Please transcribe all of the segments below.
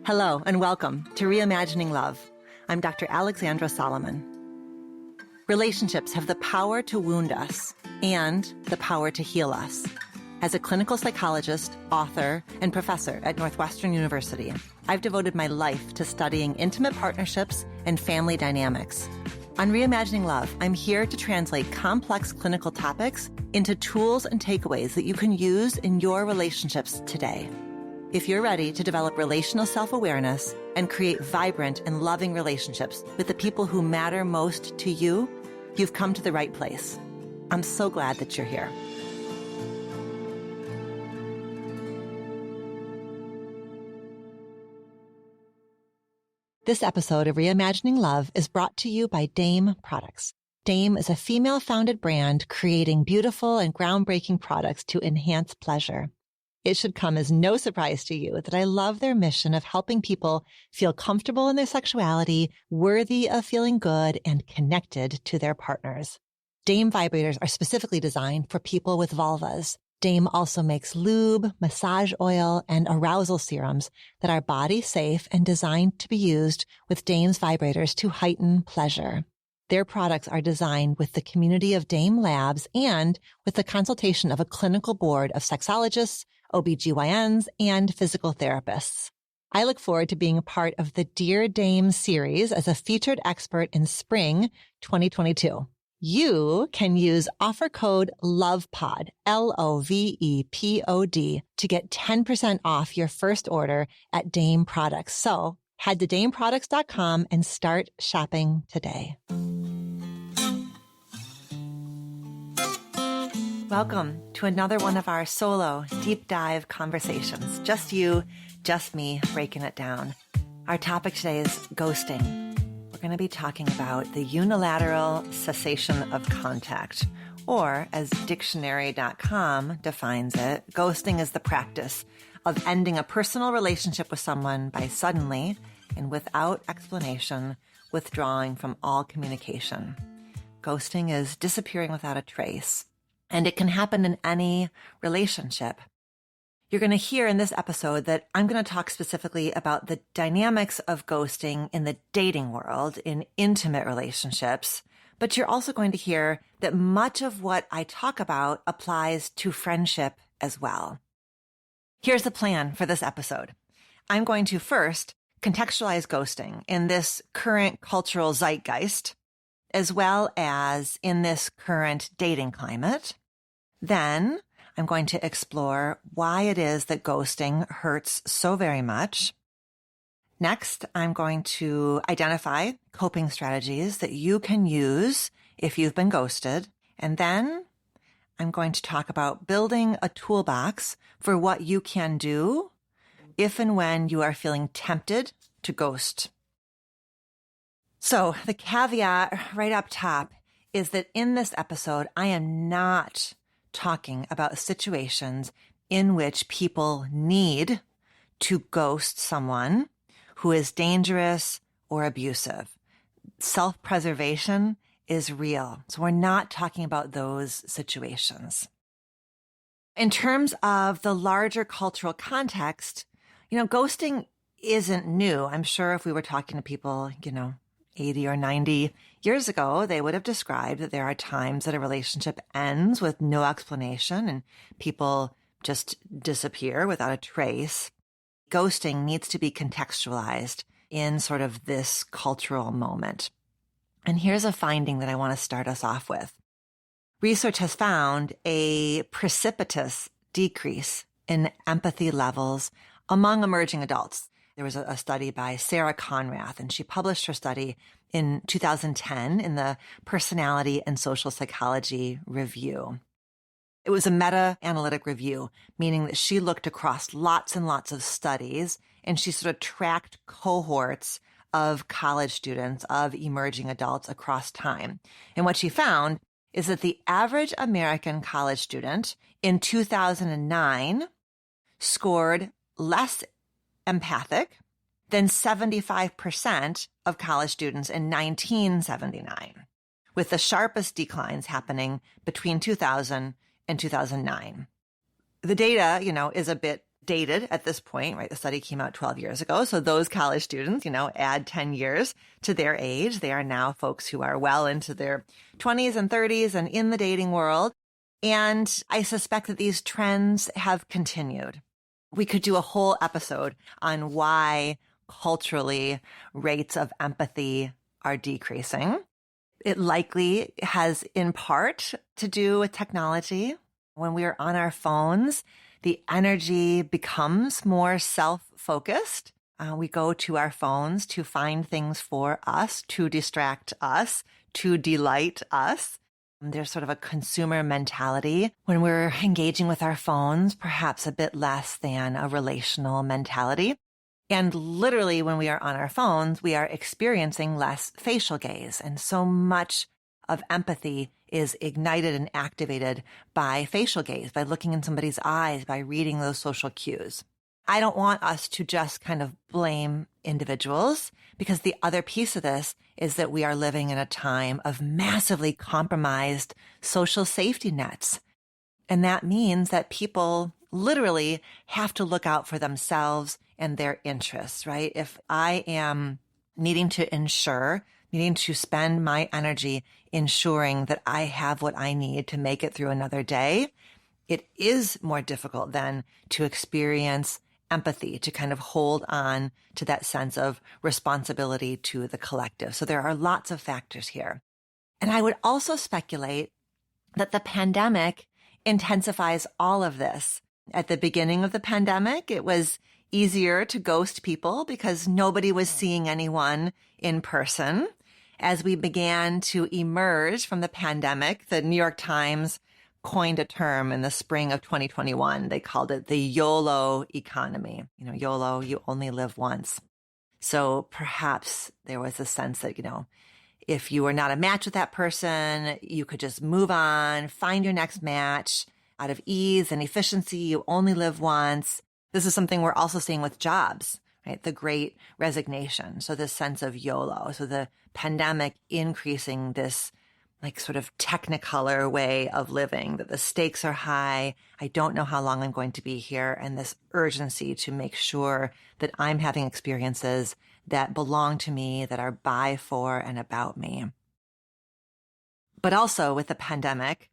Hello and welcome to Reimagining Love. I'm Dr. Alexandra Solomon. Relationships have the power to wound us and the power to heal us. As a clinical psychologist, author, and professor at Northwestern University, I've devoted my life to studying intimate partnerships and family dynamics. On Reimagining Love, I'm here to translate complex clinical topics into tools and takeaways that you can use in your relationships today. If you're ready to develop relational self-awareness and create vibrant and loving relationships with the people who matter most to you, you've come to the right place. I'm so glad that you're here. This episode of Reimagining Love is brought to you by Dame Products. Dame is a female-founded brand creating beautiful and groundbreaking products to enhance pleasure. It should come as no surprise to you that I love their mission of helping people feel comfortable in their sexuality, worthy of feeling good, and connected to their partners. Dame vibrators are specifically designed for people with vulvas. Dame also makes lube, massage oil, and arousal serums that are body safe and designed to be used with Dame's vibrators to heighten pleasure. Their products are designed with the community of Dame Labs and with the consultation of a clinical board of sexologists, OBGYNs, and physical therapists. I look forward to being a part of the Dear Dame series as a featured expert in spring 2022. You can use offer code LOVEPOD, LOVEPOD, to get 10% off your first order at Dame Products. So head to dameproducts.com and start shopping today. Welcome to another one of our solo deep dive conversations. Just you, just me, breaking it down. Our topic today is ghosting. We're going to be talking about the unilateral cessation of contact, or as dictionary.com defines it, ghosting is the practice of ending a personal relationship with someone by suddenly and without explanation withdrawing from all communication. Ghosting is disappearing without a trace. And it can happen in any relationship. You're going to hear in this episode that I'm going to talk specifically about the dynamics of ghosting in the dating world, in intimate relationships. But you're also going to hear that much of what I talk about applies to friendship as well. Here's the plan for this episode. I'm going to first contextualize ghosting in this current cultural zeitgeist, as well as in this current dating climate. Then I'm going to explore why it is that ghosting hurts so very much. Next, I'm going to identify coping strategies that you can use if you've been ghosted. And then I'm going to talk about building a toolbox for what you can do if and when you are feeling tempted to ghost. So the caveat right up top is that in this episode, I am not talking about situations in which people need to ghost someone who is dangerous or abusive. Self-preservation is real. So we're not talking about those situations. In terms of the larger cultural context, ghosting isn't new. I'm sure if we were talking to people, 80 or 90 years ago, they would have described that there are times that a relationship ends with no explanation and people just disappear without a trace. Ghosting needs to be contextualized in sort of this cultural moment. And here's a finding that I want to start us off with. Research has found a precipitous decrease in empathy levels among emerging adults. There was a study by Sarah Conrath, and she published her study in 2010 in the Personality and Social Psychology Review. It was a meta-analytic review, meaning that she looked across lots and lots of studies, and she sort of tracked cohorts of college students, of emerging adults across time. And what she found is that the average American college student in 2009 scored less empathic than 75% of college students in 1979, with the sharpest declines happening between 2000 and 2009. The data, is a bit dated at this point, right? The study came out 12 years ago. So those college students, add 10 years to their age. They are now folks who are well into their 20s and 30s and in the dating world. And I suspect that these trends have continued. We could do a whole episode on why culturally rates of empathy are decreasing. It likely has in part to do with technology. When we are on our phones, the energy becomes more self-focused. We go to our phones to find things for us, to distract us, to delight us. There's sort of a consumer mentality when we're engaging with our phones, perhaps a bit less than a relational mentality. And literally when we are on our phones, we are experiencing less facial gaze. And so much of empathy is ignited and activated by facial gaze, by looking in somebody's eyes, by reading those social cues. I don't want us to just kind of blame individuals, because the other piece of this is that we are living in a time of massively compromised social safety nets. And that means that people literally have to look out for themselves and their interests, right? If I am needing to spend my energy ensuring that I have what I need to make it through another day, it is more difficult then to experience empathy, to kind of hold on to that sense of responsibility to the collective. So there are lots of factors here. And I would also speculate that the pandemic intensifies all of this. At the beginning of the pandemic, it was easier to ghost people because nobody was seeing anyone in person. As we began to emerge from the pandemic, the New York Times coined a term in the spring of 2021. They called it the YOLO economy. YOLO, you only live once. So perhaps there was a sense that, if you were not a match with that person, you could just move on, find your next match out of ease and efficiency. You only live once. This is something we're also seeing with jobs, right? The great resignation. So this sense of YOLO. So the pandemic increasing this sort of technicolor way of living, that the stakes are high. I don't know how long I'm going to be here. And this urgency to make sure that I'm having experiences that belong to me, that are by, for, and about me. But also with the pandemic,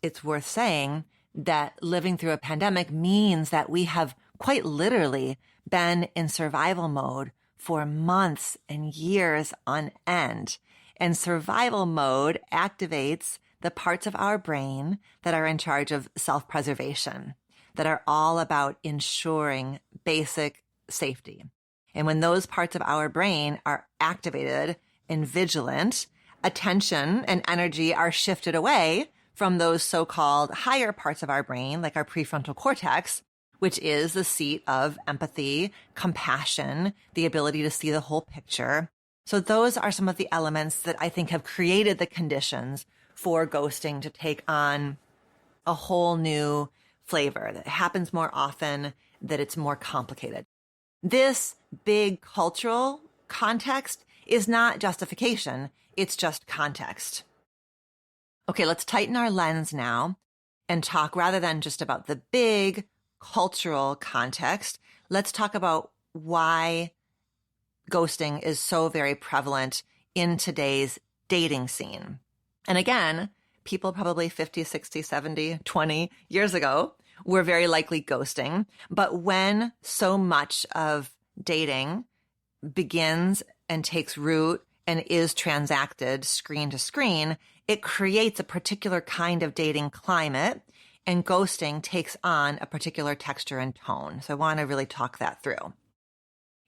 it's worth saying that living through a pandemic means that we have quite literally been in survival mode for months and years on end. And survival mode activates the parts of our brain that are in charge of self-preservation, that are all about ensuring basic safety. And when those parts of our brain are activated and vigilant, attention and energy are shifted away from those so-called higher parts of our brain, like our prefrontal cortex, which is the seat of empathy, compassion, the ability to see the whole picture. So those are some of the elements that I think have created the conditions for ghosting to take on a whole new flavor, that happens more often, that it's more complicated. This big cultural context is not justification. It's just context. Okay, let's tighten our lens now and talk, rather than just about the big cultural context, let's talk about why ghosting is so very prevalent in today's dating scene. And again, people probably 50, 60, 70, 20 years ago were very likely ghosting. But when so much of dating begins and takes root and is transacted screen to screen, it creates a particular kind of dating climate, and ghosting takes on a particular texture and tone. So I want to really talk that through.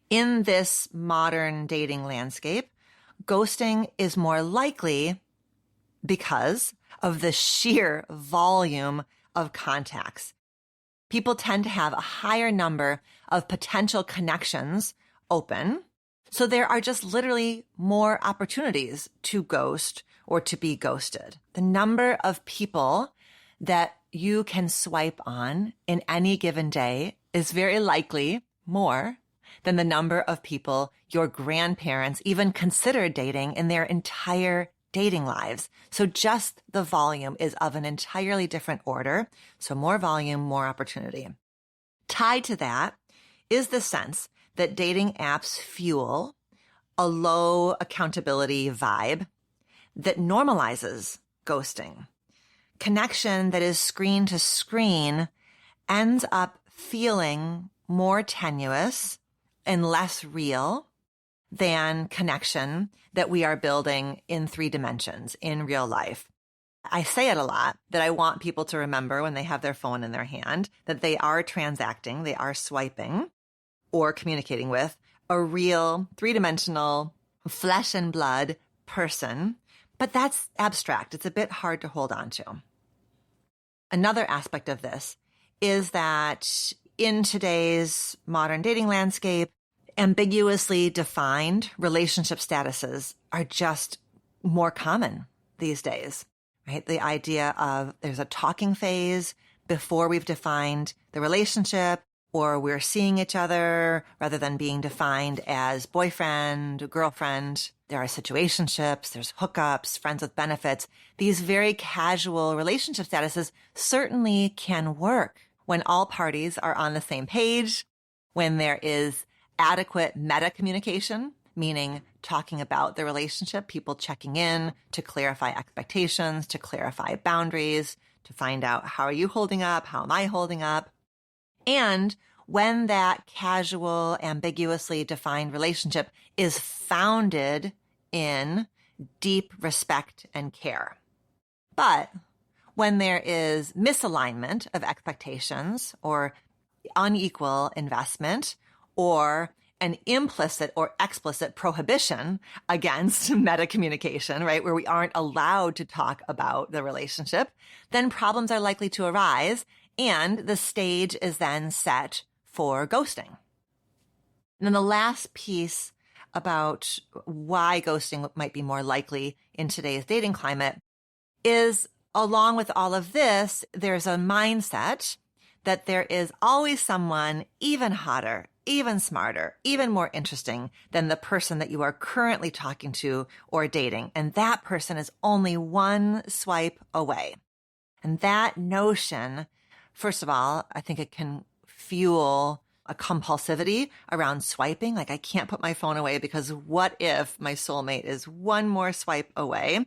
In this modern dating landscape, ghosting is more likely because of the sheer volume of contacts. People tend to have a higher number of potential connections open, so there are just literally more opportunities to ghost or to be ghosted. The number of people that you can swipe on in any given day is very likely more than the number of people your grandparents even considered dating in their entire dating lives. So just the volume is of an entirely different order. So more volume, more opportunity. Tied to that is the sense that dating apps fuel a low accountability vibe that normalizes ghosting. Connection that is screen to screen ends up feeling more tenuous and less real than connection that we are building in 3 dimensions in real life. I say it a lot that I want people to remember when they have their phone in their hand, that they are transacting, they are swiping or communicating with a real 3-dimensional flesh and blood person, but that's abstract. It's a bit hard to hold on to. Another aspect of this is that in today's modern dating landscape, ambiguously defined relationship statuses are just more common these days, right? The idea of there's a talking phase before we've defined the relationship, or we're seeing each other rather than being defined as boyfriend, girlfriend. There are situationships, there's hookups, friends with benefits. These very casual relationship statuses certainly can work when all parties are on the same page, when there is adequate meta communication, meaning talking about the relationship, people checking in to clarify expectations, to clarify boundaries, to find out how are you holding up, how am I holding up. And when that casual, ambiguously defined relationship is founded in deep respect and care. But when there is misalignment of expectations or unequal investment or an implicit or explicit prohibition against meta communication, right, where we aren't allowed to talk about the relationship, then problems are likely to arise. And the stage is then set for ghosting. And then the last piece about why ghosting might be more likely in today's dating climate is, along with all of this, there's a mindset that there is always someone even hotter, even smarter, even more interesting than the person that you are currently talking to or dating. And that person is only one swipe away. And that notion, first of all, I think it can fuel a compulsivity around swiping. Like, I can't put my phone away because what if my soulmate is one more swipe away?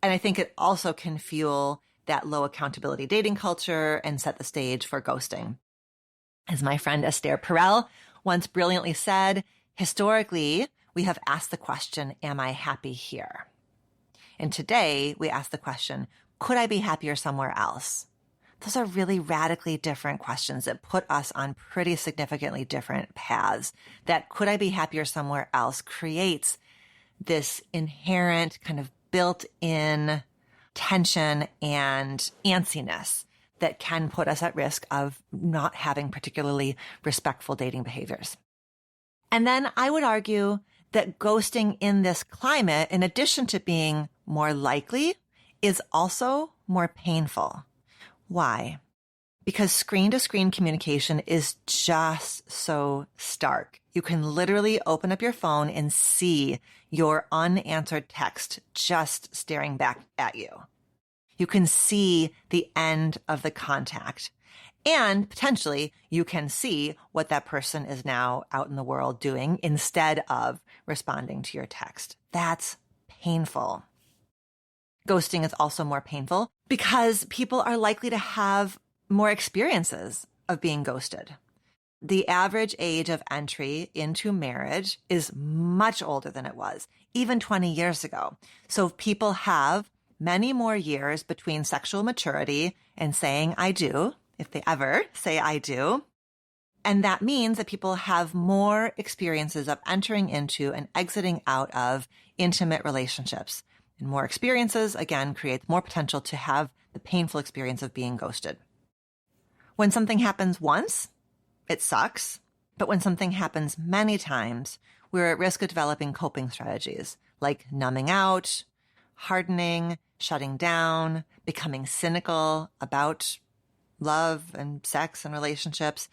And I think it also can fuel that low accountability dating culture and set the stage for ghosting. As my friend Esther Perel once brilliantly said, historically, we have asked the question, am I happy here? And today we ask the question, could I be happier somewhere else? Those are really radically different questions that put us on pretty significantly different paths. That could I be happier somewhere else creates this inherent kind of built-in tension and antsiness that can put us at risk of not having particularly respectful dating behaviors. And then I would argue that ghosting in this climate, in addition to being more likely, is also more painful. Why? Because screen-to-screen communication is just so stark. You can literally open up your phone and see your unanswered text just staring back at you. You can see the end of the contact. And potentially, you can see what that person is now out in the world doing instead of responding to your text. That's painful. Ghosting is also more painful because people are likely to have more experiences of being ghosted. The average age of entry into marriage is much older than it was, even 20 years ago. So people have many more years between sexual maturity and saying I do, if they ever say I do. And that means that people have more experiences of entering into and exiting out of intimate relationships. And more experiences, again, creates more potential to have the painful experience of being ghosted. When something happens once, it sucks. But when something happens many times, we're at risk of developing coping strategies like numbing out, hardening, shutting down, becoming cynical about love and sex and relationships.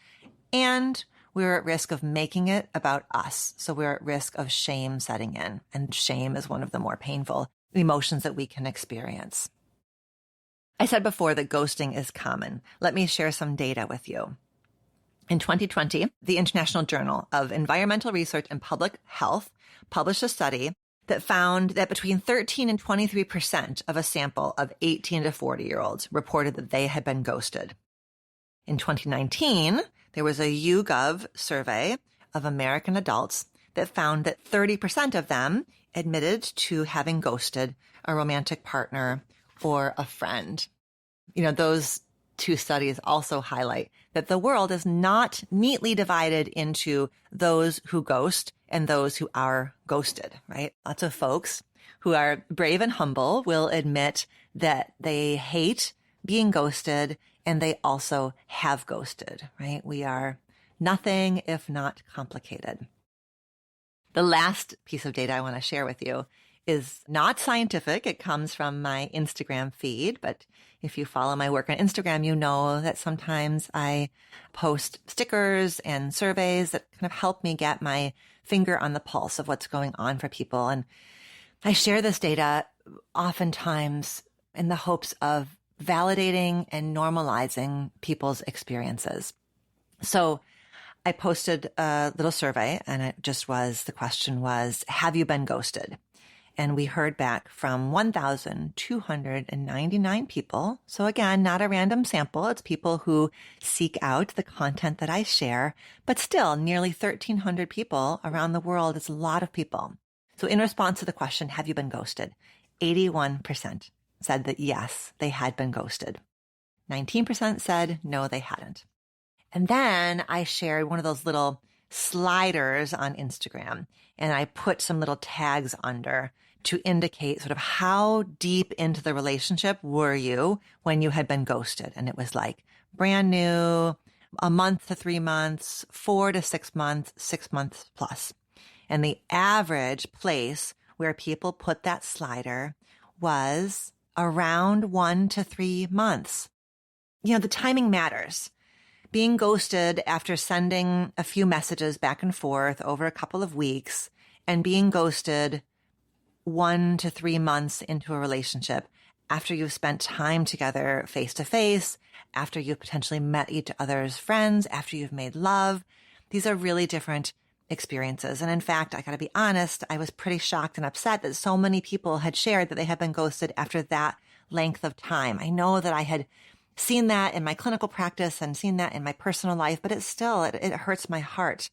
And we're at risk of making it about us. So we're at risk of shame setting in. And shame is one of the more painful emotions that we can experience. I said before that ghosting is common. Let me share some data with you. In 2020, the International Journal of Environmental Research and Public Health published a study that found that between 13 and 23% of a sample of 18 to 40-year-olds reported that they had been ghosted. In 2019, there was a YouGov survey of American adults that found that 30% of them admitted to having ghosted a romantic partner or a friend. Those two studies also highlight that the world is not neatly divided into those who ghost and those who are ghosted, right? Lots of folks who are brave and humble will admit that they hate being ghosted and they also have ghosted, right? We are nothing if not complicated. The last piece of data I want to share with you is not scientific. It comes from my Instagram feed, but if you follow my work on Instagram, you know that sometimes I post stickers and surveys that kind of help me get my finger on the pulse of what's going on for people. And I share this data oftentimes in the hopes of validating and normalizing people's experiences. So I posted a little survey and the question was, have you been ghosted? And we heard back from 1,299 people. So again, not a random sample. It's people who seek out the content that I share, but still nearly 1,300 people around the world. It's a lot of people. So in response to the question, have you been ghosted? 81% said that yes, they had been ghosted. 19% said no, they hadn't. And then I shared one of those little sliders on Instagram, and I put some little tags under to indicate sort of how deep into the relationship were you when you had been ghosted. And it was like brand new, a month to 3 months, 4 to 6 months, 6 months plus. And the average place where people put that slider was around 1 to 3 months. The timing matters. Being ghosted after sending a few messages back and forth over a couple of weeks and being ghosted 1 to 3 months into a relationship after you've spent time together face to face, after you've potentially met each other's friends, after you've made love. These are really different experiences. And in fact, I got to be honest, I was pretty shocked and upset that so many people had shared that they had been ghosted after that length of time. I know that I had seen that in my clinical practice and seen that in my personal life, but it hurts my heart.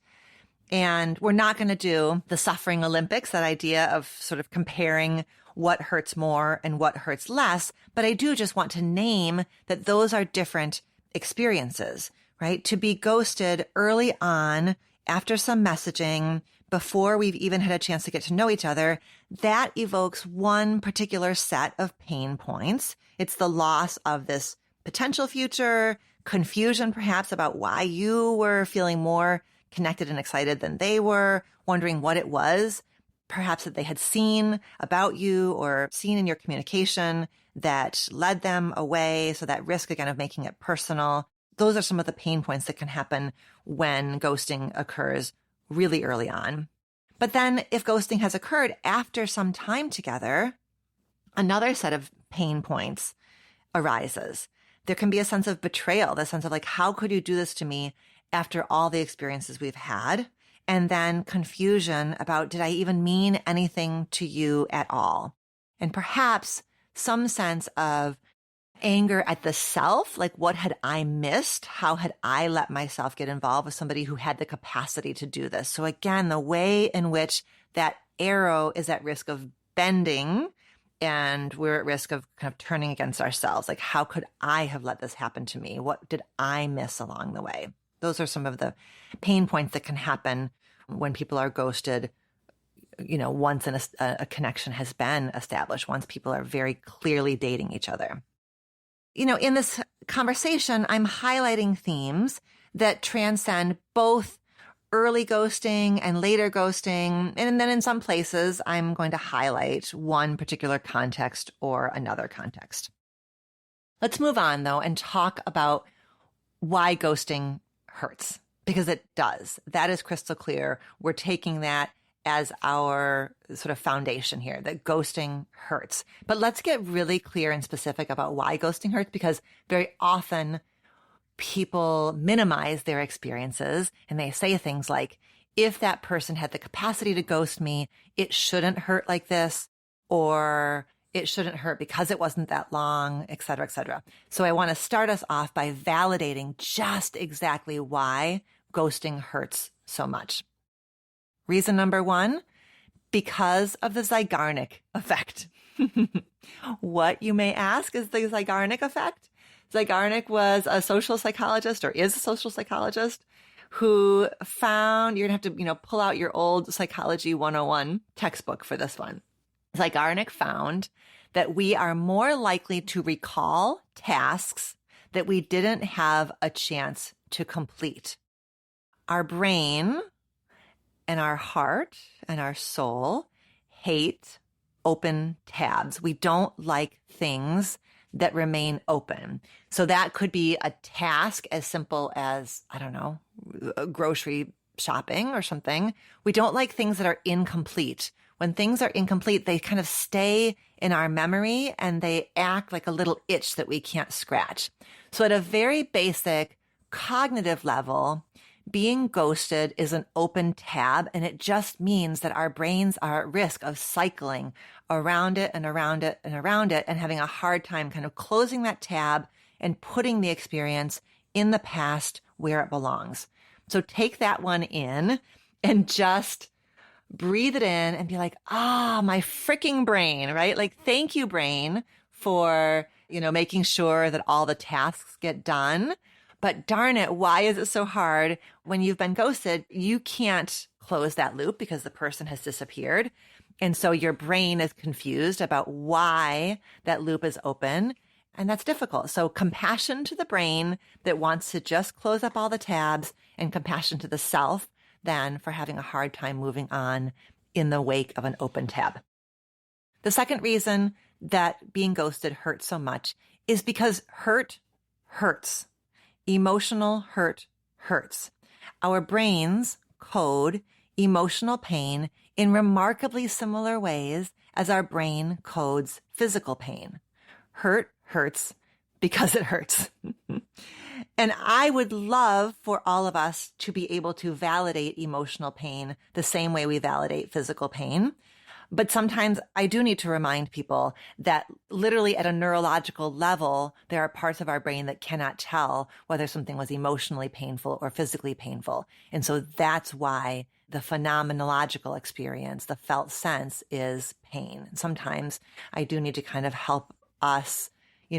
And we're not going to do the suffering Olympics, that idea of sort of comparing what hurts more and what hurts less. But I do just want to name that those are different experiences, right? To be ghosted early on after some messaging, before we've even had a chance to get to know each other, that evokes one particular set of pain points. It's the loss of this potential future, confusion perhaps about why you were feeling more connected and excited than they were, wondering what it was, perhaps that they had seen about you or seen in your communication that led them away. So that risk again of making it personal. Those are some of the pain points that can happen when ghosting occurs really early on. But then if ghosting has occurred after some time together, another set of pain points arises. There can be a sense of betrayal, the sense of like, how could you do this to me after all the experiences we've had? And then confusion about, did I even mean anything to you at all? And perhaps some sense of anger at the self, like what had I missed? How had I let myself get involved with somebody who had the capacity to do this? So again, the way in which that arrow is at risk of bending and we're at risk of kind of turning against ourselves. Like, how could I have let this happen to me? What did I miss along the way? Those are some of the pain points that can happen when people are ghosted, once a connection has been established, once people are very clearly dating each other. In this conversation, I'm highlighting themes that transcend both early ghosting and later ghosting. And then in some places, I'm going to highlight one particular context or another context. Let's move on, though, and talk about why ghosting hurts, because it does. That is crystal clear. We're taking that as our sort of foundation here, that ghosting hurts. But let's get really clear and specific about why ghosting hurts, because very often people minimize their experiences and they say things like, if that person had the capacity to ghost me, it shouldn't hurt like this, or it shouldn't hurt because it wasn't that long, et cetera, et cetera. So I want to start us off by validating just exactly why ghosting hurts so much. Reason number one, because of the Zeigarnik effect. What, you may ask, is the Zeigarnik effect? Zeigarnik was a social psychologist, or is a social psychologist, who found, you're going to have to, pull out your old Psychology 101 textbook for this one. Zeigarnik found that we are more likely to recall tasks that we didn't have a chance to complete. Our brain and our heart and our soul hate open tabs. We don't like things that remain open. So that could be a task as simple as, I don't know, grocery shopping or something. We don't like things that are incomplete. When things are incomplete, they kind of stay in our memory and they act like a little itch that we can't scratch. So at a very basic cognitive level, being ghosted is an open tab, and it just means that our brains are at risk of cycling around it and around it and around it and having a hard time kind of closing that tab and putting the experience in the past where it belongs. So take that one in and just breathe it in and be like, my freaking brain, right? Like, thank you, brain, for, making sure that all the tasks get done. But darn it, why is it so hard when you've been ghosted? You can't close that loop because the person has disappeared. And so your brain is confused about why that loop is open. And that's difficult. So compassion to the brain that wants to just close up all the tabs, and compassion to the self then for having a hard time moving on in the wake of an open tab. The second reason that being ghosted hurts so much is because hurt hurts. Emotional hurt hurts. Our brains code emotional pain in remarkably similar ways as our brain codes physical pain. Hurt hurts because it hurts. And I would love for all of us to be able to validate emotional pain the same way we validate physical pain. But sometimes I do need to remind people that literally at a neurological level, there are parts of our brain that cannot tell whether something was emotionally painful or physically painful. And so that's why the phenomenological experience, the felt sense, is pain. And sometimes I do need to kind of help us,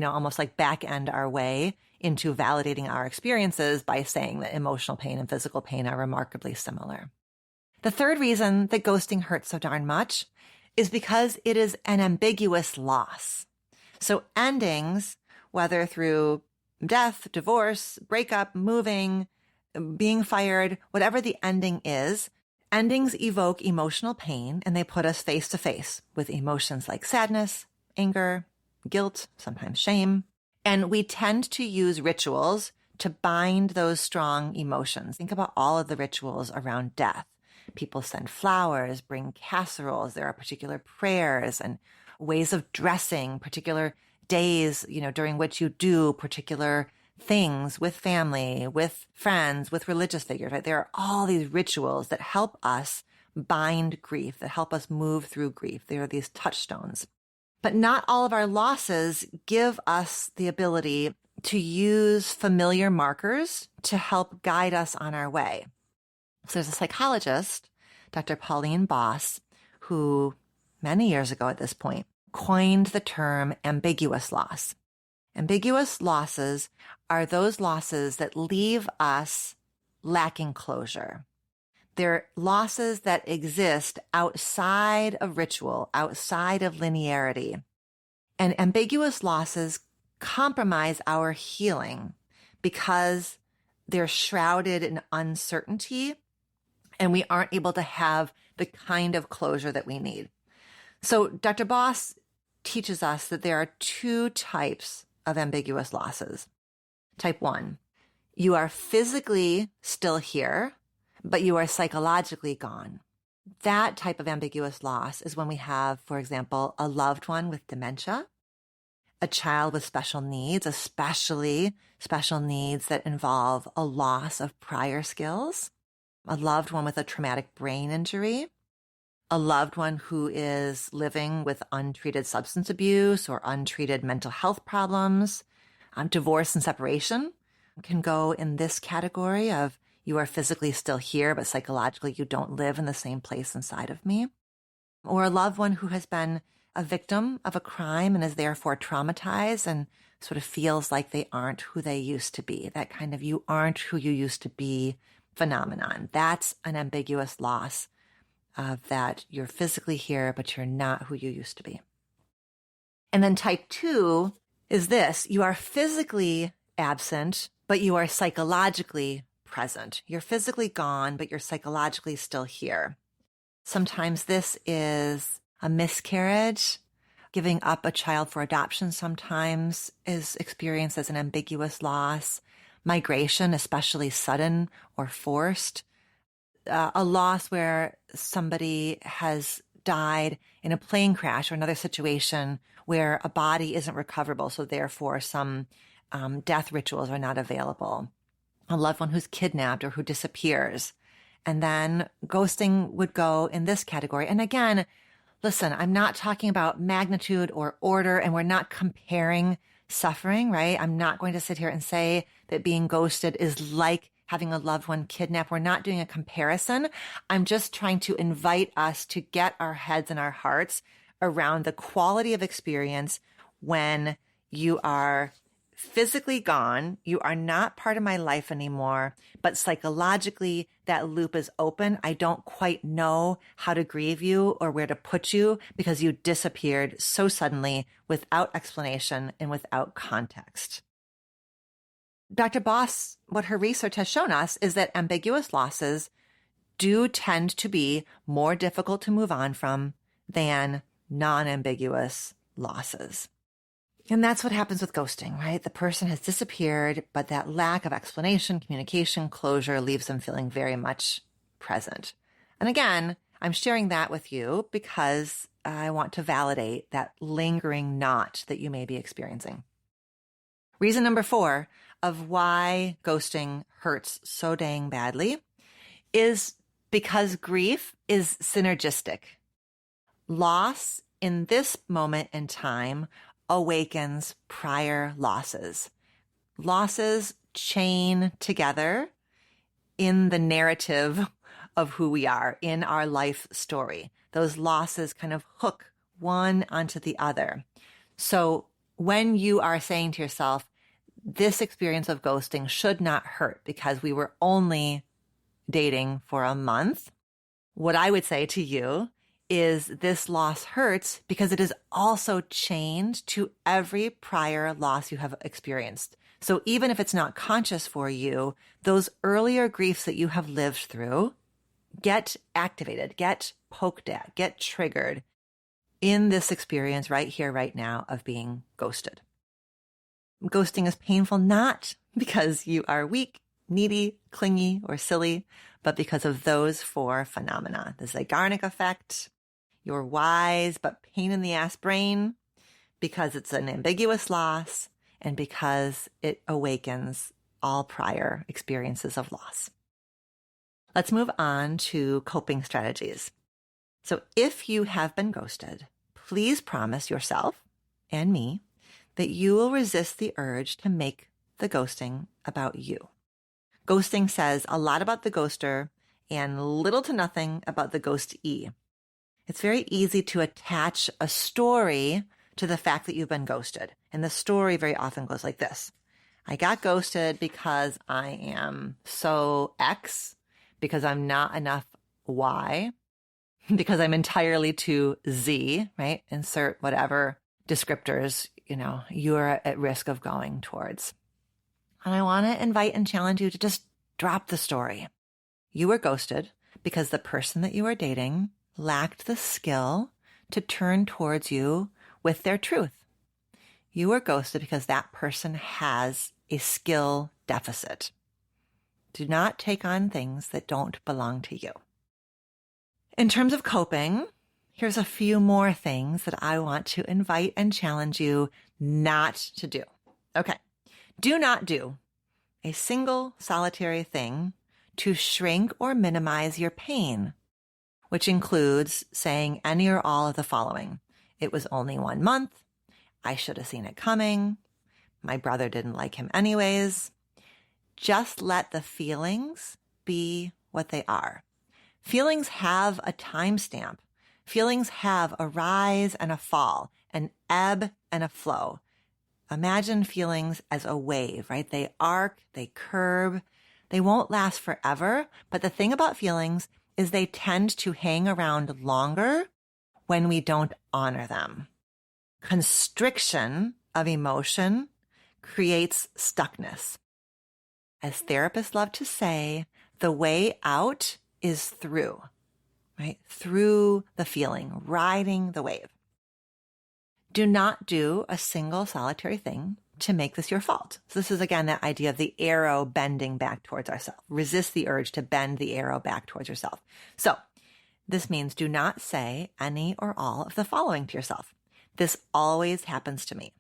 almost like back end our way into validating our experiences by saying that emotional pain and physical pain are remarkably similar. The third reason that ghosting hurts so darn much is because it is an ambiguous loss. So endings, whether through death, divorce, breakup, moving, being fired, whatever the ending is, endings evoke emotional pain, and they put us face to face with emotions like sadness, anger, guilt, sometimes shame. And we tend to use rituals to bind those strong emotions. Think about all of the rituals around death. People send flowers, bring casseroles. There are particular prayers and ways of dressing, particular days, during which you do particular things with family, with friends, with religious figures, right? There are all these rituals that help us bind grief, that help us move through grief. There are these touchstones. But not all of our losses give us the ability to use familiar markers to help guide us on our way. So there's a psychologist, Dr. Pauline Boss, who many years ago at this point coined the term ambiguous loss. Ambiguous losses are those losses that leave us lacking closure. They're losses that exist outside of ritual, outside of linearity. And ambiguous losses compromise our healing because they're shrouded in uncertainty, and we aren't able to have the kind of closure that we need. So Dr. Boss teaches us that there are two types of ambiguous losses. Type 1, you are physically still here, but you are psychologically gone. That type of ambiguous loss is when we have, for example, a loved one with dementia, a child with special needs, especially special needs that involve a loss of prior skills, a loved one with a traumatic brain injury, a loved one who is living with untreated substance abuse or untreated mental health problems. Divorce and separation can go in this category of you are physically still here, but psychologically you don't live in the same place inside of me. Or a loved one who has been a victim of a crime and is therefore traumatized and sort of feels like they aren't who they used to be. That kind of you aren't who you used to be phenomenon. That's an ambiguous loss of that you're physically here, but you're not who you used to be. And then type 2 is this. You are physically absent, but you are psychologically present. You're physically gone, but you're psychologically still here. Sometimes this is a miscarriage. Giving up a child for adoption sometimes is experienced as an ambiguous loss. Migration, especially sudden or forced. A loss where somebody has died in a plane crash or another situation where a body isn't recoverable, so therefore some death rituals are not available. A loved one who's kidnapped or who disappears. And then ghosting would go in this category. And again, listen, I'm not talking about magnitude or order, and we're not comparing suffering, right? I'm not going to sit here and say that being ghosted is like having a loved one kidnapped. We're not doing a comparison. I'm just trying to invite us to get our heads and our hearts around the quality of experience when you are physically gone, you are not part of my life anymore, but psychologically that loop is open. I don't quite know how to grieve you or where to put you because you disappeared so suddenly without explanation and without context. Dr. Boss, what her research has shown us is that ambiguous losses do tend to be more difficult to move on from than non-ambiguous losses. And that's what happens with ghosting, right? The person has disappeared, but that lack of explanation, communication, closure leaves them feeling very much present. And again, I'm sharing that with you because I want to validate that lingering knot that you may be experiencing. Reason number 4 of why ghosting hurts so dang badly is because grief is synergistic. Loss in this moment in time awakens prior losses. Losses chain together in the narrative of who we are, in our life story. Those losses kind of hook one onto the other. So when you are saying to yourself, this experience of ghosting should not hurt because we were only dating for a month, what I would say to you is this loss hurts because it is also chained to every prior loss you have experienced. So even if it's not conscious for you, those earlier griefs that you have lived through get activated, get poked at, get triggered in this experience right here, right now of being ghosted. Ghosting is painful not because you are weak, needy, clingy, or silly, but because of those 4 phenomena. The Zeigarnik effect, your wise but pain in the ass brain, because it's an ambiguous loss, and because it awakens all prior experiences of loss. Let's move on to coping strategies. So if you have been ghosted, please promise yourself and me that you will resist the urge to make the ghosting about you. Ghosting says a lot about the ghoster and little to nothing about the ghostee. It's very easy to attach a story to the fact that you've been ghosted. And the story very often goes like this. I got ghosted because I am so X, because I'm not enough Y, because I'm entirely too Z, right? Insert whatever descriptors, you're at risk of going towards. And I want to invite and challenge you to just drop the story. You were ghosted because the person that you were dating lacked the skill to turn towards you with their truth. You were ghosted because that person has a skill deficit. Do not take on things that don't belong to you. In terms of coping, here's a few more things that I want to invite and challenge you not to do. Okay. Do not do a single solitary thing to shrink or minimize your pain, which includes saying any or all of the following. It was only 1 month. I should have seen it coming. My brother didn't like him anyways. Just let the feelings be what they are. Feelings have a timestamp. Feelings have a rise and a fall, an ebb and a flow. Imagine feelings as a wave, right? They arc, they curve. They won't last forever. But the thing about feelings is they tend to hang around longer when we don't honor them. Constriction of emotion creates stuckness. As therapists love to say, the way out is through, right? Through the feeling, riding the wave. Do not do a single solitary thing to make this your fault. So this is, again, that idea of the arrow bending back towards ourselves. Resist the urge to bend the arrow back towards yourself. So this means do not say any or all of the following to yourself. This always happens to me.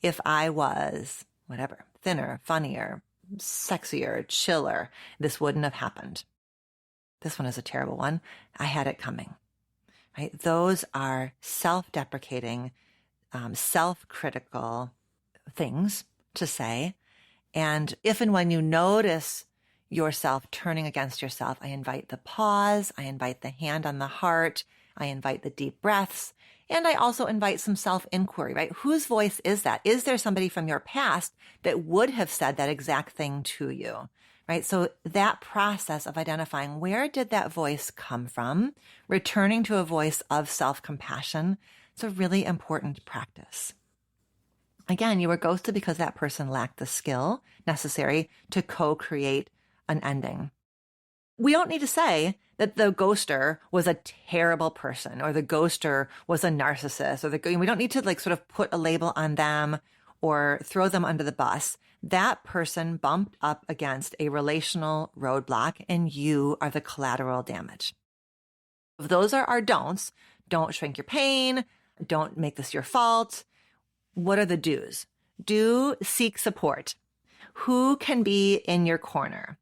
If I was, whatever, thinner, funnier, sexier, chiller, this wouldn't have happened. This one is a terrible one. I had it coming, right? Those are self-deprecating, self-critical things to say. And if and when you notice yourself turning against yourself, I invite the pause. I invite the hand on the heart. I invite the deep breaths. And I also invite some self-inquiry, right? Whose voice is that? Is there somebody from your past that would have said that exact thing to you, right? So that process of identifying where did that voice come from, returning to a voice of self-compassion, it's a really important practice. Again, you were ghosted because that person lacked the skill necessary to co-create an ending. We don't need to say that the ghoster was a terrible person or the ghoster was a narcissist or we don't need to sort of put a label on them or throw them under the bus. That person bumped up against a relational roadblock and you are the collateral damage. If those are our don'ts, don't shrink your pain, don't make this your fault. What are the do's? Do seek support. Who can be in your corner?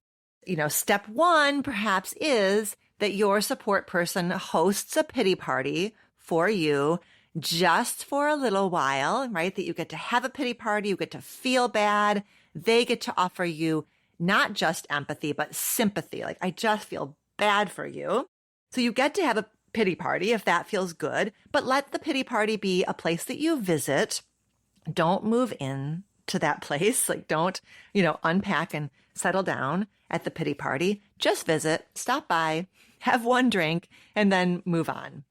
Step one perhaps is that your support person hosts a pity party for you just for a little while, right? That you get to have a pity party, you get to feel bad. They get to offer you not just empathy, but sympathy. Like, I just feel bad for you. So you get to have a pity party if that feels good, but let the pity party be a place that you visit. Don't move in to that place. Don't, unpack and settle down at the pity party. Just visit, stop by, have one drink, and then move on.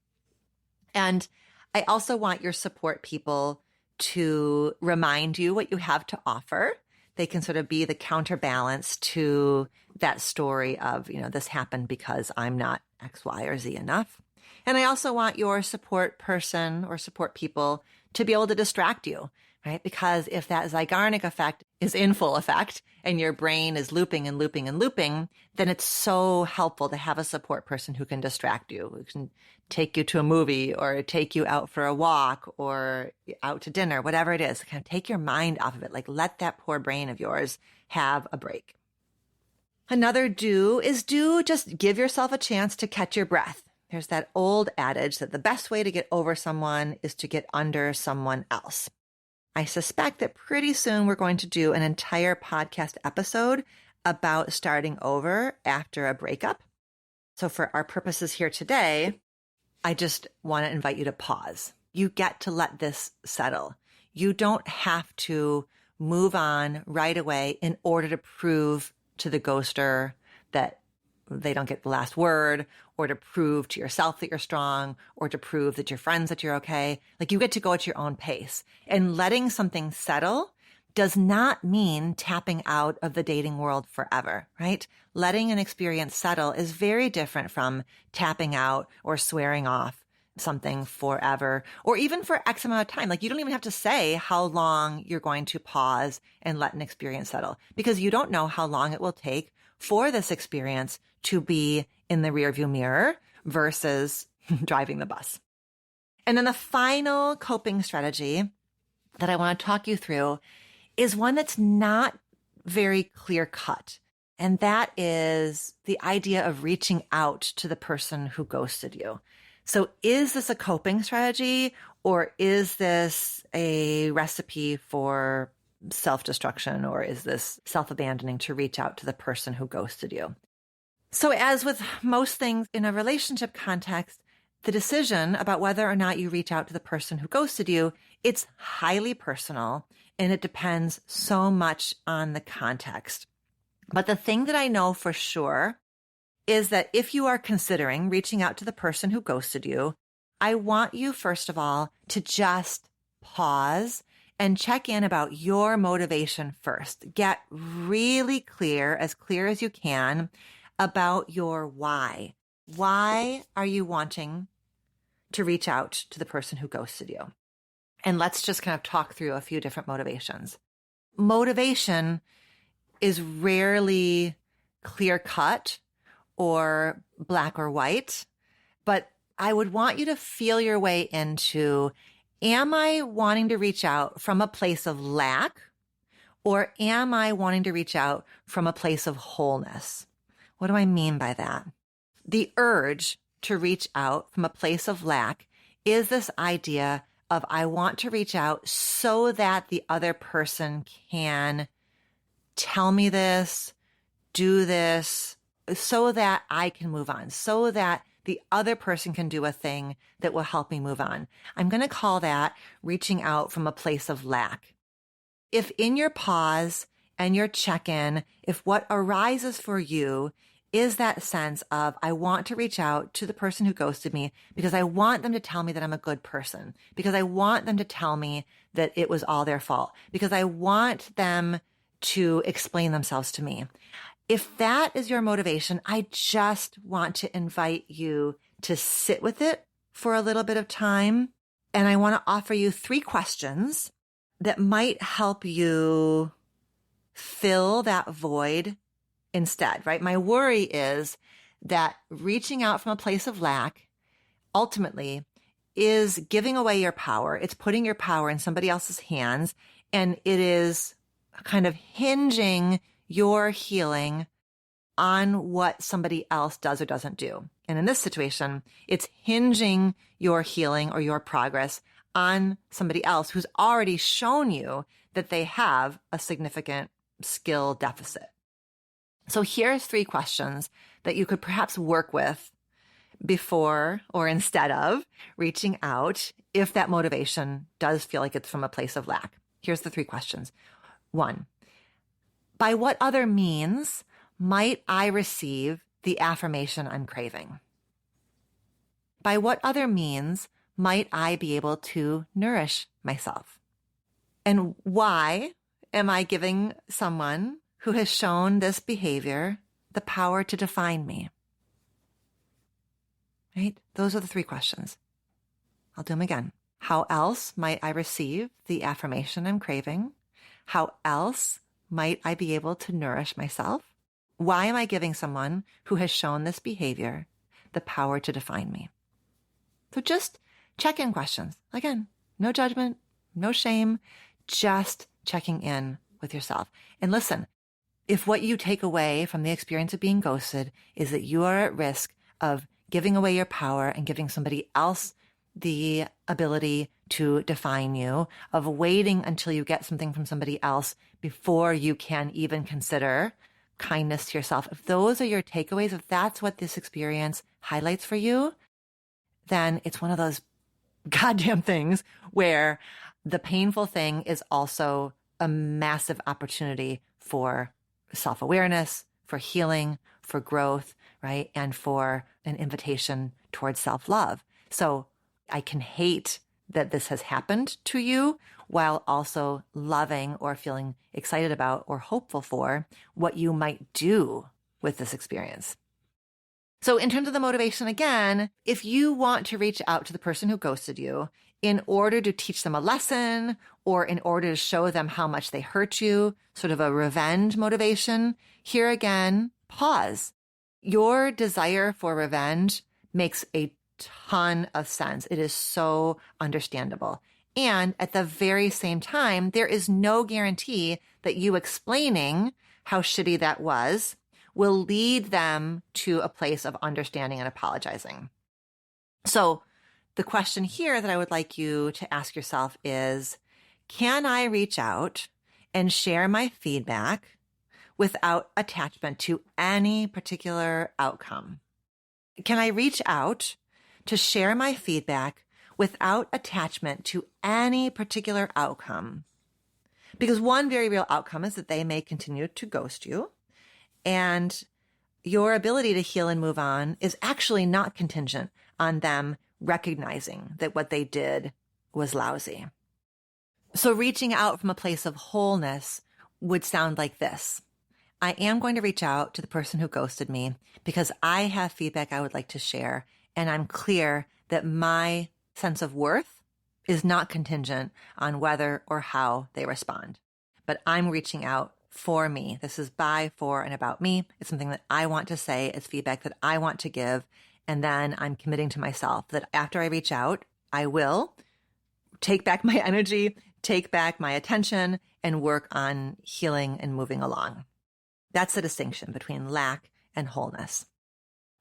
And I also want your support people to remind you what you have to offer. They can sort of be the counterbalance to that story of, this happened because I'm not X, Y, or Z enough. And I also want your support person or support people to be able to distract you, right? Because if that Zeigarnik effect is in full effect and your brain is looping and looping and looping, then it's so helpful to have a support person who can distract you, who can take you to a movie or take you out for a walk or out to dinner, whatever it is. Kind of take your mind off of it. Let that poor brain of yours have a break. Another do is just give yourself a chance to catch your breath. There's that old adage that the best way to get over someone is to get under someone else. I suspect that pretty soon we're going to do an entire podcast episode about starting over after a breakup. So for our purposes here today, I just want to invite you to pause. You get to let this settle. You don't have to move on right away in order to prove to the ghoster that they don't get the last word, or to prove to yourself that you're strong, or to prove that your friends that you're okay. You get to go at your own pace. And letting something settle does not mean tapping out of the dating world forever, right? Letting an experience settle is very different from tapping out or swearing off something forever, or even for X amount of time. You don't even have to say how long you're going to pause and let an experience settle, because you don't know how long it will take for this experience to be in the rearview mirror versus driving the bus. And then the final coping strategy that I want to talk you through is one that's not very clear cut. And that is the idea of reaching out to the person who ghosted you. So is this a coping strategy, or is this a recipe for self-destruction, or is this self-abandoning to reach out to the person who ghosted you? So as with most things in a relationship context, the decision about whether or not you reach out to the person who ghosted you, it's highly personal, and it depends so much on the context. But the thing that I know for sure is that if you are considering reaching out to the person who ghosted you, I want you, first of all, to just pause and check in about your motivation first. Get really clear as you can, about your why. Why are you wanting to reach out to the person who ghosted you? And let's just kind of talk through a few different motivations. Motivation is rarely clear cut or black or white, but I would want you to feel your way into, am I wanting to reach out from a place of lack, or am I wanting to reach out from a place of wholeness? What do I mean by that? The urge to reach out from a place of lack is this idea of, I want to reach out so that the other person can tell me this, do this, so that I can move on, so that the other person can do a thing that will help me move on. I'm going to call that reaching out from a place of lack. If in your pause and your check-in, if what arises for you is that sense of, I want to reach out to the person who ghosted me because I want them to tell me that I'm a good person, because I want them to tell me that it was all their fault, because I want them to explain themselves to me. If that is your motivation, I just want to invite you to sit with it for a little bit of time. And I want to offer you 3 questions that might help you fill that void instead, right? My worry is that reaching out from a place of lack ultimately is giving away your power. It's putting your power in somebody else's hands, and it is kind of hinging your healing on what somebody else does or doesn't do. And in this situation, it's hinging your healing or your progress on somebody else who's already shown you that they have a significant skill deficit. So here's 3 questions that you could perhaps work with before or instead of reaching out if that motivation does feel like it's from a place of lack. Here's the 3 questions. 1, by what other means might I receive the affirmation I'm craving? By what other means might I be able to nourish myself? And why am I giving someone who has shown this behavior the power to define me? Right? Those are the 3 questions. I'll do them again. How else might I receive the affirmation I'm craving? How else might I be able to nourish myself? Why am I giving someone who has shown this behavior the power to define me? So just check-in questions. Again, no judgment, no shame, just checking in with yourself. And listen, if what you take away from the experience of being ghosted is that you are at risk of giving away your power and giving somebody else the ability to define you, of waiting until you get something from somebody else before you can even consider kindness to yourself, if those are your takeaways, if that's what this experience highlights for you, then it's one of those goddamn things where the painful thing is also a massive opportunity for self-awareness, for healing, for growth, right? And for an invitation towards self-love. So I can hate that this has happened to you while also loving or feeling excited about or hopeful for what you might do with this experience. So in terms of the motivation, again, if you want to reach out to the person who ghosted you in order to teach them a lesson or in order to show them how much they hurt you, sort of a revenge motivation, here again, pause. Your desire for revenge makes a ton of sense. It is so understandable. And at the very same time, there is no guarantee that you explaining how shitty that was will lead them to a place of understanding and apologizing. So the question here that I would like you to ask yourself is, can I reach out and share my feedback without attachment to any particular outcome? Can I reach out to share my feedback without attachment to any particular outcome? Because one very real outcome is that they may continue to ghost you, and your ability to heal and move on is actually not contingent on them recognizing that what they did was lousy. So reaching out from a place of wholeness would sound like this. I am going to reach out to the person who ghosted me because I have feedback I would like to share, and I'm clear that my sense of worth is not contingent on whether or how they respond. But I'm reaching out for me. This is by, for, and about me. It's something that I want to say. It's feedback that I want to give. And then I'm committing to myself that after I reach out, I will take back my energy, take back my attention, and work on healing and moving along. That's the distinction between lack and wholeness.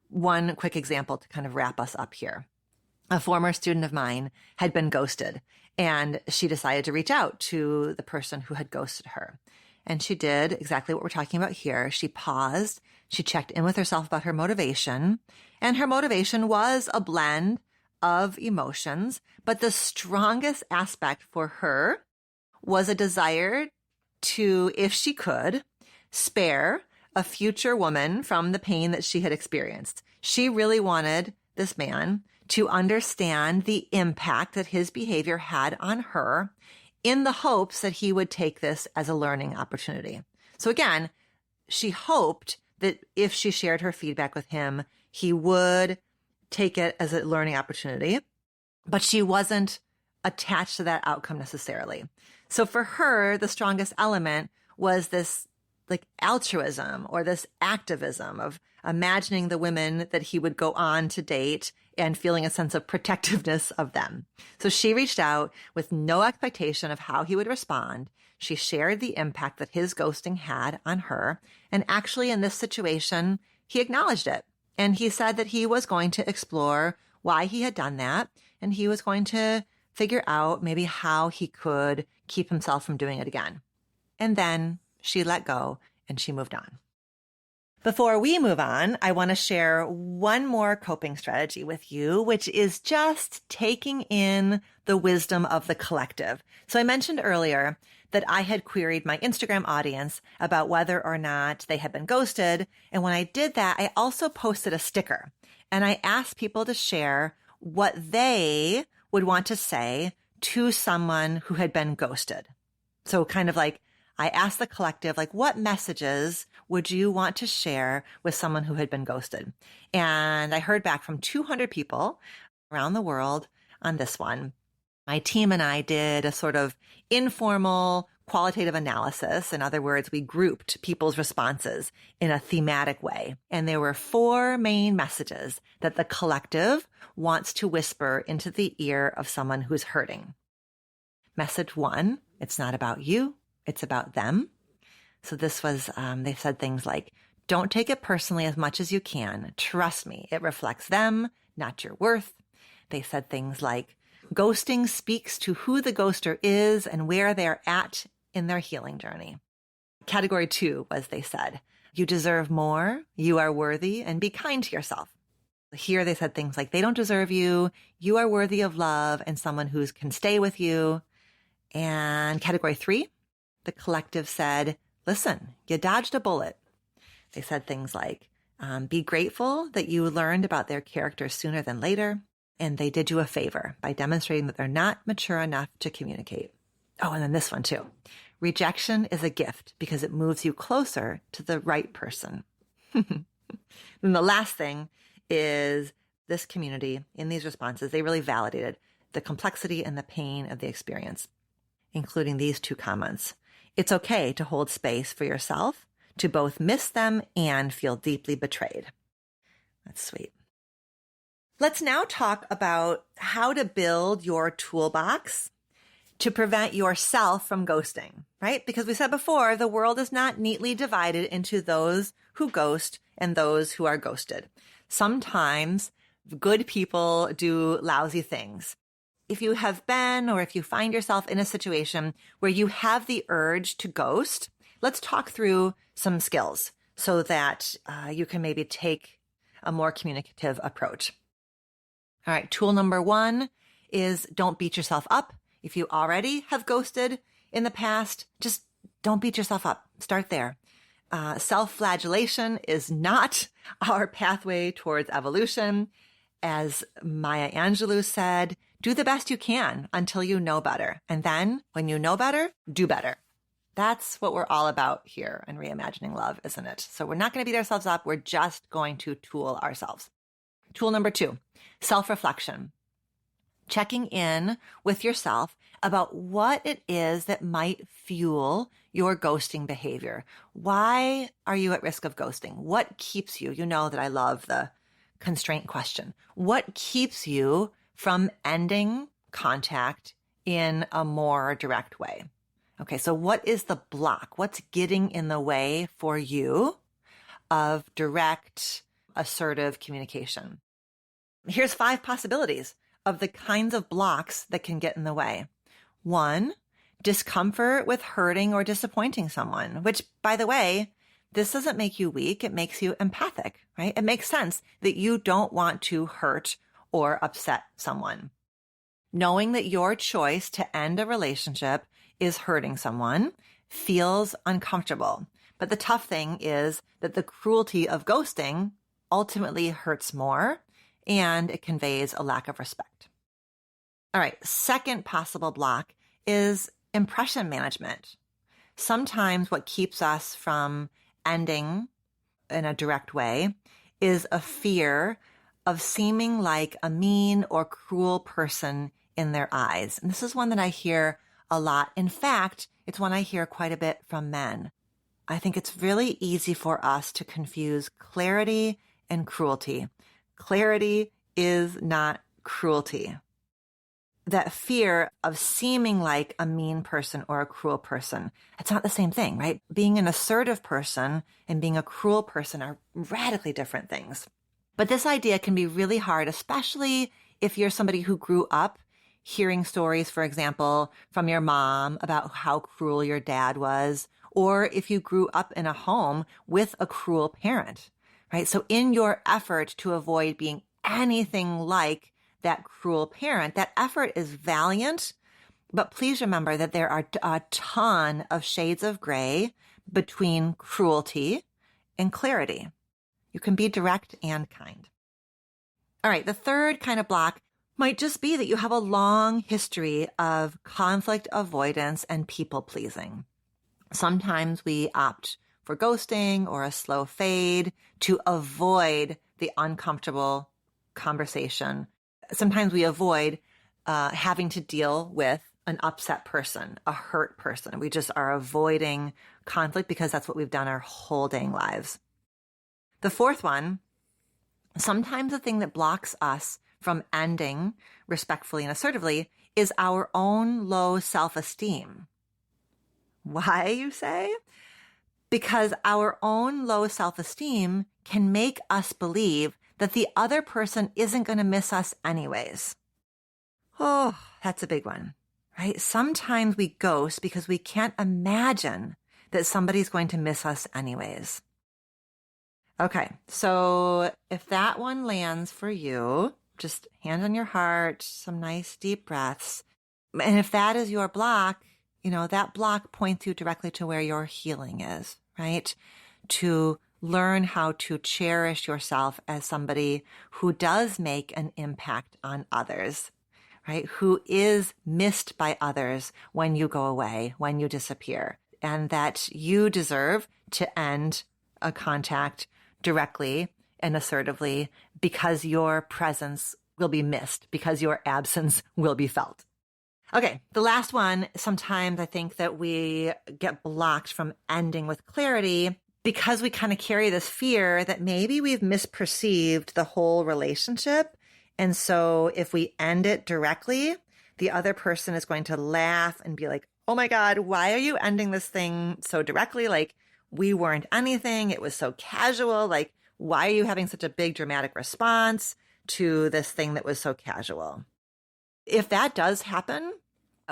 One quick example to kind of wrap us up here. A former student of mine had been ghosted, and she decided to reach out to the person who had ghosted her. And she did exactly what we're talking about here. She paused, she checked in with herself about her motivation, and her motivation was a blend of emotions, but the strongest aspect for her was a desire to, if she could, spare a future woman from the pain that she had experienced. She really wanted this man to understand the impact that his behavior had on her in the hopes that he would take this as a learning opportunity. So again, she hoped that if she shared her feedback with him, he would take it as a learning opportunity, but she wasn't attached to that outcome necessarily. So for her, the strongest element was this like altruism or this activism of imagining the women that he would go on to date and feeling a sense of protectiveness of them. So she reached out with no expectation of how he would respond. She shared the impact that his ghosting had on her. And actually in this situation, he acknowledged it. And he said that he was going to explore why he had done that. And he was going to figure out maybe how he could keep himself from doing it again. And then she let go and she moved on. Before we move on, I want to share one more coping strategy with you, which is just taking in the wisdom of the collective. So I mentioned earlier that I had queried my Instagram audience about whether or not they had been ghosted. And when I did that, I also posted a sticker and I asked people to share what they would want to say to someone who had been ghosted. So kind of like, I asked the collective, like, what messages would you want to share with someone who had been ghosted? And I heard back from 200 people around the world on this one. My team and I did a sort of informal qualitative analysis. In other words, we grouped people's responses in a thematic way. And there were 4 main messages that the collective wants to whisper into the ear of someone who's hurting. Message 1, it's not about you. It's about them. So this was, they said things like, don't take it personally as much as you can. Trust me, it reflects them, not your worth. They said things like, ghosting speaks to who the ghoster is and where they're at in their healing journey. Category 2 was, they said, you deserve more, you are worthy, and be kind to yourself. Here they said things like, they don't deserve you, you are worthy of love and someone who can stay with you. And category 3, the collective said, listen, you dodged a bullet. They said things like, be grateful that you learned about their character sooner than later. And they did you a favor by demonstrating that they're not mature enough to communicate. Oh, and then this one too. Rejection is a gift because it moves you closer to the right person. And the last thing is this community in these responses, they really validated the complexity and the pain of the experience, including these 2 comments. It's okay to hold space for yourself, to both miss them and feel deeply betrayed. That's sweet. Let's now talk about how to build your toolbox to prevent yourself from ghosting, right? Because we said before, the world is not neatly divided into those who ghost and those who are ghosted. Sometimes good people do lousy things. If you have been, or if you find yourself in a situation where you have the urge to ghost, let's talk through some skills so that you can maybe take a more communicative approach. All right, tool number 1 is don't beat yourself up. If you already have ghosted in the past, just don't beat yourself up. Start there. Self-flagellation is not our pathway towards evolution. As Maya Angelou said, do the best you can until you know better. And then when you know better, do better. That's what we're all about here in Reimagining Love, isn't it? So we're not going to beat ourselves up. We're just going to tool ourselves. Tool number 2, self-reflection. Checking in with yourself about what it is that might fuel your ghosting behavior. Why are you at risk of ghosting? What keeps you? You know that I love the constraint question. What keeps you from ending contact in a more direct way? Okay, so what is the block? What's getting in the way for you of direct, assertive communication? Here's 5 possibilities of the kinds of blocks that can get in the way. 1, discomfort with hurting or disappointing someone, which, by the way, this doesn't make you weak. It makes you empathic, right? It makes sense that you don't want to hurt or upset someone. Knowing that your choice to end a relationship is hurting someone feels uncomfortable. But the tough thing is that the cruelty of ghosting ultimately hurts more, and it conveys a lack of respect. All right, second possible block is impression management. Sometimes what keeps us from ending in a direct way is a fear of seeming like a mean or cruel person in their eyes. And this is one that I hear a lot. In fact, it's one I hear quite a bit from men. I think it's really easy for us to confuse clarity and cruelty. Clarity is not cruelty. That fear of seeming like a mean person or a cruel person, it's not the same thing, right? Being an assertive person and being a cruel person are radically different things. But this idea can be really hard, especially if you're somebody who grew up hearing stories, for example, from your mom about how cruel your dad was, or if you grew up in a home with a cruel parent, right? So in your effort to avoid being anything like that cruel parent, that effort is valiant, but please remember that there are a ton of shades of gray between cruelty and clarity. You can be direct and kind. All right, the third kind of block might just be that you have a long history of conflict avoidance and people pleasing. Sometimes we opt for ghosting or a slow fade to avoid the uncomfortable conversation. Sometimes we avoid having to deal with an upset person, a hurt person. We just are avoiding conflict because that's what we've done our whole dang lives. The fourth one, sometimes the thing that blocks us from ending respectfully and assertively is our own low self-esteem. Why, you say? Because our own low self-esteem can make us believe that the other person isn't going to miss us anyways. Oh, that's a big one, right? Sometimes we ghost because we can't imagine that somebody's going to miss us anyways. Okay, so if that one lands for you, just hand on your heart, some nice deep breaths. And if that is your block, you know, that block points you directly to where your healing is, right? To learn how to cherish yourself as somebody who does make an impact on others, right? Who is missed by others when you go away, when you disappear, and that you deserve to end a contact directly and assertively because your presence will be missed, because your absence will be felt. Okay, the last one, sometimes I think that we get blocked from ending with clarity because we kind of carry this fear that maybe we've misperceived the whole relationship. And so if we end it directly, The other person is going to laugh and be like, oh my God, why are you ending this thing so directly? Like, we weren't anything. It was so casual. Like, why are you having such a big dramatic response to this thing that was so casual? If that does happen,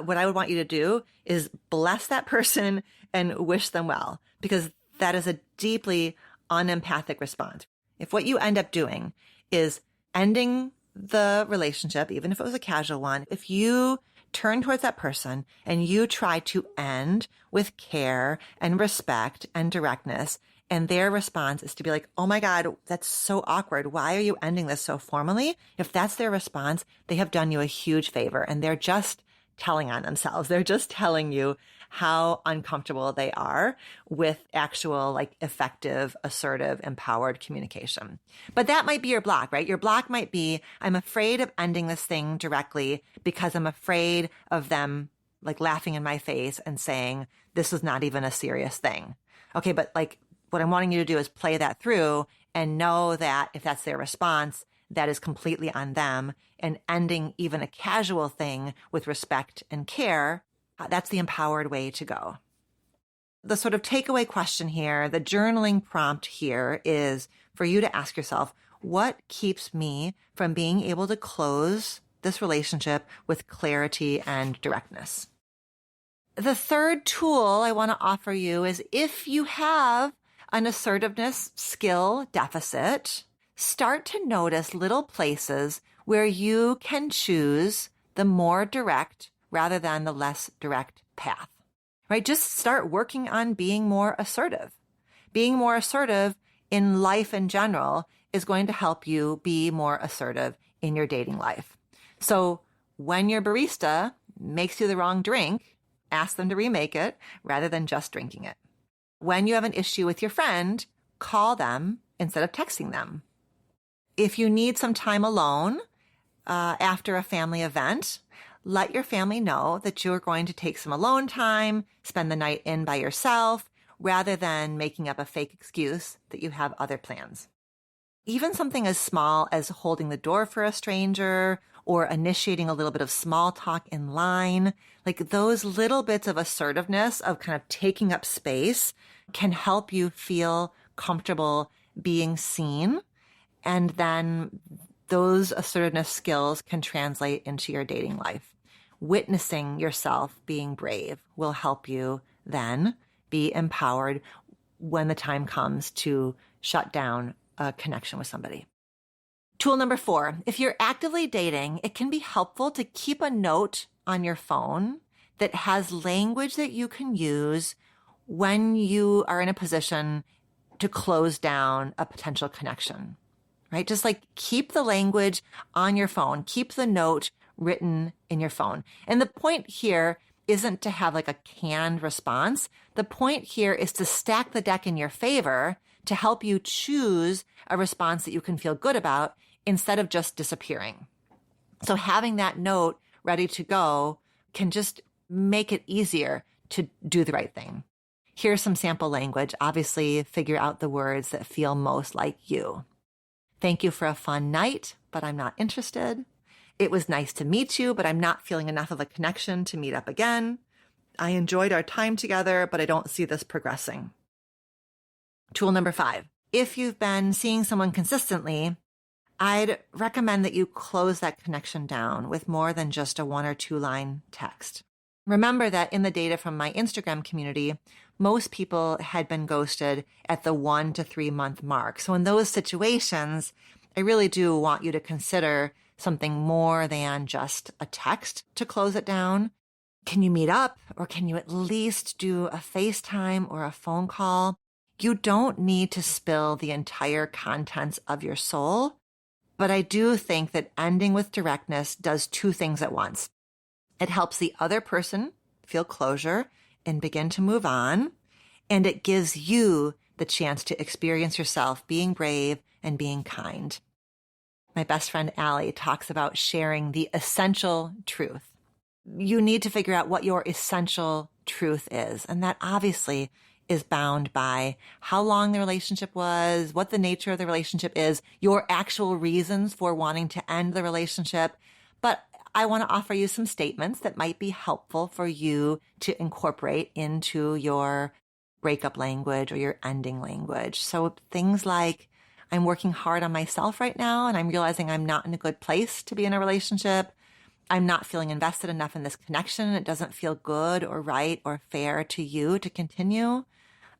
what I would want you to do is bless that person and wish them well, because that is a deeply unempathic response. If what you end up doing is ending the relationship, even if it was a casual one, if you turn towards that person and you try to end with care and respect and directness, and their response is to be like, oh my God, that's so awkward. Why are you ending this so formally? If that's their response, they have done you a huge favor, and they're just telling on themselves. They're just telling you how uncomfortable they are with actual, like, effective, assertive, empowered communication. But that might be your block, right? Your block might be, I'm afraid of ending this thing directly because I'm afraid of them, like, laughing in my face and saying, this is not even a serious thing. Okay, but like, what I'm wanting you to do is play that through and know that if that's their response, that is completely on them, and ending even a casual thing with respect and care, that's the empowered way to go. The sort of takeaway question here, the journaling prompt here, is for you to ask yourself, what keeps me from being able to close this relationship with clarity and directness? The third tool I want to offer you is, if you have an assertiveness skill deficit, start to notice little places where you can choose the more direct rather than the less direct path, right? Just start working on being more assertive. Being more assertive in life in general is going to help you be more assertive in your dating life. So when your barista makes you the wrong drink, ask them to remake it rather than just drinking it. When you have an issue with your friend, call them instead of texting them. If you need some time alone after a family event, let your family know that you're going to take some alone time, spend the night in by yourself, rather than making up a fake excuse that you have other plans. Even something as small as holding the door for a stranger or initiating a little bit of small talk in line, like those little bits of assertiveness of kind of taking up space can help you feel comfortable being seen. And then those assertiveness skills can translate into your dating life. Witnessing yourself being brave will help you then be empowered when the time comes to shut down a connection with somebody. Tool number 4, if you're actively dating, it can be helpful to keep a note on your phone that has language that you can use when you are in a position to close down a potential connection, right? Just like keep the language on your phone, keep the note written in your phone. And the point here isn't to have like a canned response. The point here is to stack the deck in your favor to help you choose a response that you can feel good about instead of just disappearing. So having that note ready to go can just make it easier to do the right thing. Here's some sample language. Obviously, figure out the words that feel most like you. Thank you for a fun night, but I'm not interested. It was nice to meet you, but I'm not feeling enough of a connection to meet up again. I enjoyed our time together, but I don't see this progressing. Tool number 5. If you've been seeing someone consistently, I'd recommend that you close that connection down with more than just a 1 or 2 line text. Remember that in the data from my Instagram community, most people had been ghosted at the 1 to 3 month mark. So in those situations, I really do want you to consider something more than just a text to close it down. Can you meet up, or can you at least do a FaceTime or a phone call? You don't need to spill the entire contents of your soul, but I do think that ending with directness does 2 things at once. It helps the other person feel closure and begin to move on, and it gives you the chance to experience yourself being brave and being kind. My best friend Allie talks about sharing the essential truth. You need to figure out what your essential truth is, and that obviously is bound by how long the relationship was, what the nature of the relationship is, your actual reasons for wanting to end the relationship. But I want to offer you some statements that might be helpful for you to incorporate into your breakup language or your ending language. So things like, I'm working hard on myself right now, and I'm realizing I'm not in a good place to be in a relationship. I'm not feeling invested enough in this connection. It doesn't feel good or right or fair to you to continue.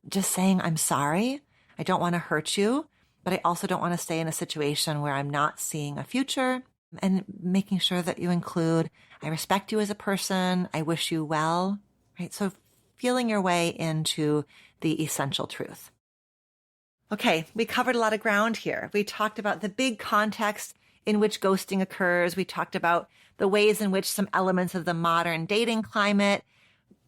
Just saying, I'm sorry. I don't want to hurt you, but I also don't want to stay in a situation where I'm not seeing a future, and making sure that you include, I respect you as a person. I wish you well, right? So feeling your way into the essential truth. Okay, we covered a lot of ground here. We talked about the big context in which ghosting occurs. We talked about the ways in which some elements of the modern dating climate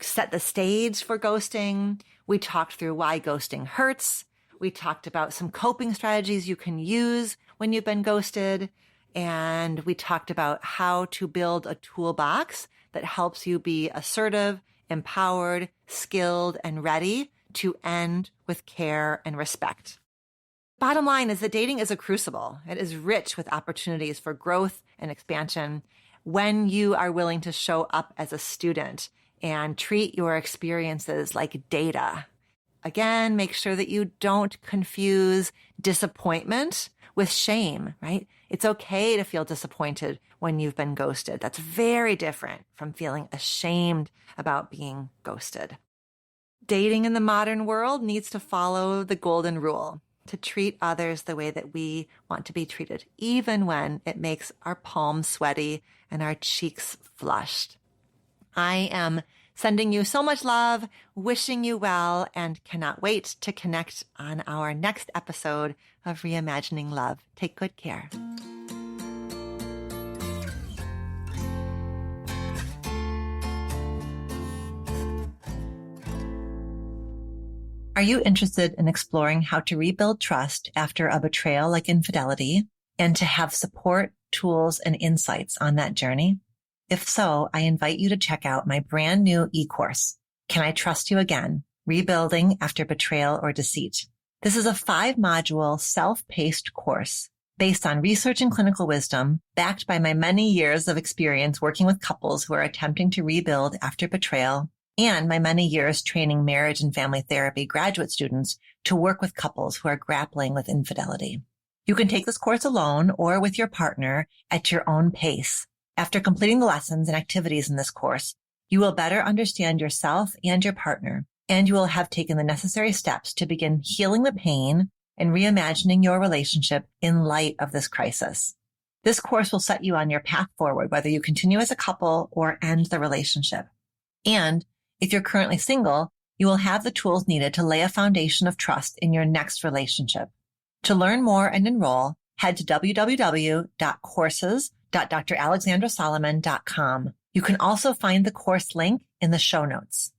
set the stage for ghosting. We talked through why ghosting hurts. We talked about some coping strategies you can use when you've been ghosted. And we talked about how to build a toolbox that helps you be assertive, empowered, skilled, and ready to end with care and respect. Bottom line is that dating is a crucible. It is rich with opportunities for growth and expansion when you are willing to show up as a student and treat your experiences like data. Again, make sure that you don't confuse disappointment with shame, right? It's okay to feel disappointed when you've been ghosted. That's very different from feeling ashamed about being ghosted. Dating in the modern world needs to follow the golden rule, to treat others the way that we want to be treated, even when it makes our palms sweaty and our cheeks flushed. I am sending you so much love, wishing you well, and cannot wait to connect on our next episode of Reimagining Love. Take good care. Are you interested in exploring how to rebuild trust after a betrayal like infidelity, and to have support, tools, and insights on that journey? If so, I invite you to check out my brand new e-course, Can I Trust You Again? Rebuilding After Betrayal or Deceit. This is a 5-module self-paced course based on research and clinical wisdom, backed by my many years of experience working with couples who are attempting to rebuild after betrayal, and my many years training marriage and family therapy graduate students to work with couples who are grappling with infidelity. You can take this course alone or with your partner at your own pace. After completing the lessons and activities in this course, you will better understand yourself and your partner, and you will have taken the necessary steps to begin healing the pain and reimagining your relationship in light of this crisis. This course will set you on your path forward, whether you continue as a couple or end the relationship. And if you're currently single, you will have the tools needed to lay a foundation of trust in your next relationship. To learn more and enroll, head to www.courses.dralexandrasolomon.com. You can also find the course link in the show notes.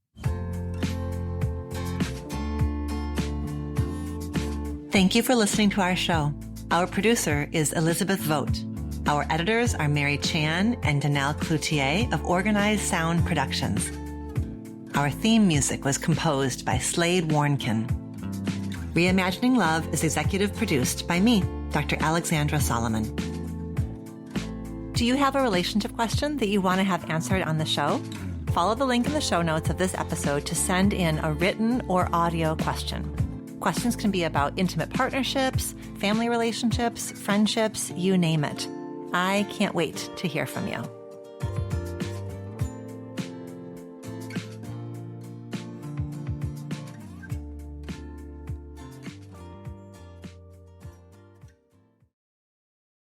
Thank you for listening to our show. Our producer is Elizabeth Vogt. Our editors are Mary Chan and Danelle Cloutier of Organized Sound Productions. Our theme music was composed by Slade Warnkin. Reimagining Love is executive produced by me, Dr. Alexandra Solomon. Do you have a relationship question that you want to have answered on the show? Follow the link in the show notes of this episode to send in a written or audio question. Questions can be about intimate partnerships, family relationships, friendships, you name it. I can't wait to hear from you.